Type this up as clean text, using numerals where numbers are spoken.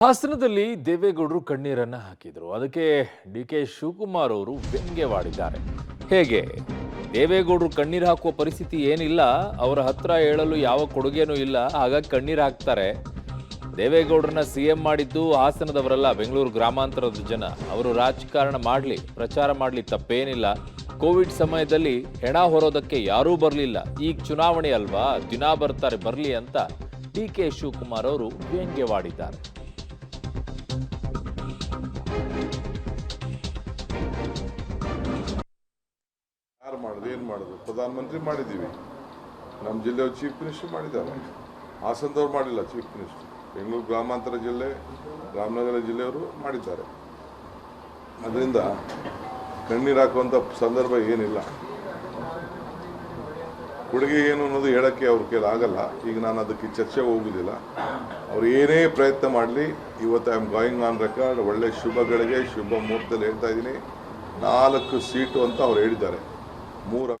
ಹಾಸನದಲ್ಲಿ ದೇವೇಗೌಡರು ಕಣ್ಣೀರನ್ನ ಹಾಕಿದ್ರು. ಅದಕ್ಕೆ ಡಿ.ಕೆ. ಶಿವಕುಮಾರ್ ಅವರು ವ್ಯಂಗ್ಯವಾಡಿದ್ದಾರೆ. ಹೇಗೆ? ದೇವೇಗೌಡರು ಕಣ್ಣೀರು ಹಾಕುವ ಪರಿಸ್ಥಿತಿ ಏನಿಲ್ಲ, ಅವರ ಹತ್ರ ಹೇಳಲು ಯಾವ ಕೊಡುಗೆನೂ ಇಲ್ಲ, ಹಾಗಾಗಿ ಕಣ್ಣೀರು ಹಾಕ್ತಾರೆ. ದೇವೇಗೌಡರನ್ನ ಸಿಎಂ ಮಾಡಿದ್ದು ಹಾಸನದವರಲ್ಲ, ಬೆಂಗಳೂರು ಗ್ರಾಮಾಂತರದ ಜನ. ಅವರು ರಾಜಕಾರಣ ಮಾಡಲಿ, ಪ್ರಚಾರ ಮಾಡಲಿ, ತಪ್ಪೇನಿಲ್ಲ. ಕೋವಿಡ್ ಸಮಯದಲ್ಲಿ ಹೆಣ ಹೊರೋದಕ್ಕೆ ಯಾರೂ ಬರಲಿಲ್ಲ. ಈಗ ಚುನಾವಣೆ ಅಲ್ವಾ, ದಿನ ಬರ್ತಾರೆ, ಬರಲಿ ಅಂತ ಡಿ.ಕೆ. ಶಿವಕುಮಾರ್ ಅವರು ವ್ಯಂಗ್ಯವಾಡಿದ್ದಾರೆ. ಯಾರು ಮಾಡೋದು, ಏನು ಮಾಡೋದು? ಪ್ರಧಾನಮಂತ್ರಿ ಮಾಡಿದ್ದೀವಿ, ನಮ್ಮ ಜಿಲ್ಲೆಯವ್ರು ಚೀಫ್ ಮಿನಿಸ್ಟರ್ ಮಾಡಿದ್ದಾರೆ. ಹಾಸನದವ್ರು ಮಾಡಿಲ್ಲ ಚೀಫ್ ಮಿನಿಸ್ಟರ್. ಬೆಂಗಳೂರು ಗ್ರಾಮಾಂತರ ಜಿಲ್ಲೆ, ರಾಮನಗರ ಜಿಲ್ಲೆಯವರು ಮಾಡಿದ್ದಾರೆ. ಅದರಿಂದ ಕಣ್ಣೀರು ಹಾಕುವಂಥ ಸಂದರ್ಭ ಏನಿಲ್ಲ. ಕೊಡುಗೆ ಏನು ಅನ್ನೋದು ಹೇಳೋಕ್ಕೆ ಅವ್ರ ಕೈಲಿ ಆಗಲ್ಲ. ಈಗ ನಾನು ಅದಕ್ಕೆ ಚರ್ಚೆ ಹೋಗುವುದಿಲ್ಲ. ಅವ್ರು ಏನೇ ಪ್ರಯತ್ನ ಮಾಡಲಿ, ಇವತ್ತು I am going on record, ಒಳ್ಳೆ ಶುಭಗಳಿಗೆ ಶುಭ ಮುಹೂರ್ತದಲ್ಲಿ ಹೇಳ್ತಾ ಇದ್ದೀನಿ. 4 ಸೀಟು ಅಂತ ಅವ್ರು ಹೇಳಿದ್ದಾರೆ. 3